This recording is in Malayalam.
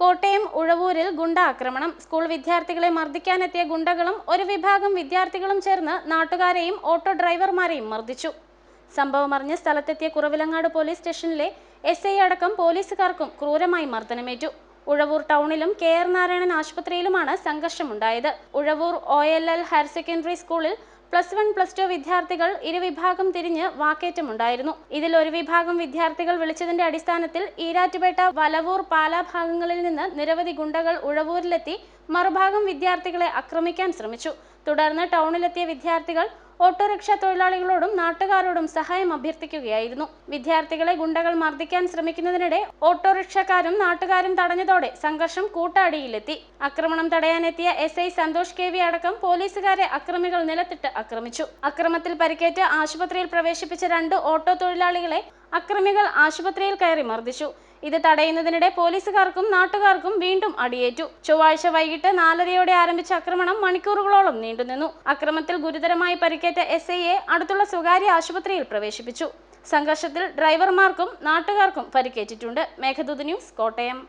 കോട്ടയം ഉഴവൂരിൽ ഗുണ്ട ആക്രമണം. സ്കൂൾ വിദ്യാർത്ഥികളെ മർദ്ദിക്കാനെത്തിയ ഗുണ്ടകളും ഒരു വിഭാഗം വിദ്യാർത്ഥികളും ചേർന്ന് നാട്ടുകാരെയും ഓട്ടോ ഡ്രൈവർമാരെയും മർദ്ദിച്ചു. സംഭവമറിഞ്ഞ് സ്ഥലത്തെത്തിയ കുറവിലങ്ങാട് പോലീസ് സ്റ്റേഷനിലെ SI അടക്കം പോലീസുകാർക്കും ക്രൂരമായി മർദ്ദനമേറ്റു. ഉഴവൂർ ടൗണിലും KR നാരായണൻ ആശുപത്രിയിലുമാണ് സംഘർഷമുണ്ടായത്. ഉഴവൂർ OLL ഹയർ സെക്കൻഡറി സ്കൂളിൽ +1, +2 വിദ്യാർത്ഥികൾ ഇരുവിഭാഗം തിരിഞ്ഞ് വാക്കേറ്റമുണ്ടായിരുന്നു. ഇതിൽ ഒരു വിഭാഗം വിദ്യാർത്ഥികൾ വിളിച്ചതിന്റെ അടിസ്ഥാനത്തിൽ ഈരാറ്റുപേട്ട, വലവൂർ, പാലാ ഭാഗങ്ങളിൽ നിന്ന് നിരവധി ഗുണ്ടകൾ ഉഴവൂരിലെത്തി മറുഭാഗം വിദ്യാർത്ഥികളെ ആക്രമിക്കാൻ ശ്രമിച്ചു. തുടർന്ന് ടൗണിലെത്തിയ വിദ്യാർത്ഥികൾ ഓട്ടോറിക്ഷ തൊഴിലാളികളോടും നാട്ടുകാരോടും സഹായം അഭ്യർത്ഥിക്കുകയായിരുന്നു. വിദ്യാർത്ഥികളെ ഗുണ്ടകൾ മർദ്ദിക്കാൻ ശ്രമിക്കുന്നതിനിടെ ഓട്ടോറിക്ഷക്കാരും നാട്ടുകാരും തടഞ്ഞതോടെ സംഘർഷം കൂട്ടാടിയിലെത്തി. ആക്രമണം തടയാനെത്തിയ SI സന്തോഷ് KV അടക്കം പോലീസുകാരെ അക്രമികൾ നിലത്തിട്ട് ആക്രമിച്ചു. അക്രമത്തിൽ പരിക്കേറ്റ് ആശുപത്രിയിൽ പ്രവേശിപ്പിച്ച 2 ഓട്ടോ തൊഴിലാളികളെ അക്രമികൾ ആശുപത്രിയിൽ കയറി മർദ്ദിച്ചു. ഇത് തടയുന്നതിനിടെ പോലീസുകാർക്കും നാട്ടുകാർക്കും വീണ്ടും അടിയേറ്റു. ചൊവ്വാഴ്ച വൈകിട്ട് 4:30 ആരംഭിച്ച ആക്രമണം മണിക്കൂറുകളോളം നീണ്ടുനിന്നു. അക്രമത്തിൽ ഗുരുതരമായി പരിക്കേറ്റ SIയെ അടുത്തുള്ള സ്വകാര്യ ആശുപത്രിയിൽ പ്രവേശിപ്പിച്ചു. സംഘർഷത്തിൽ ഡ്രൈവർമാർക്കും നാട്ടുകാർക്കും പരിക്കേറ്റിട്ടുണ്ട്. മേഘദൂത് ന്യൂസ്, കോട്ടയം.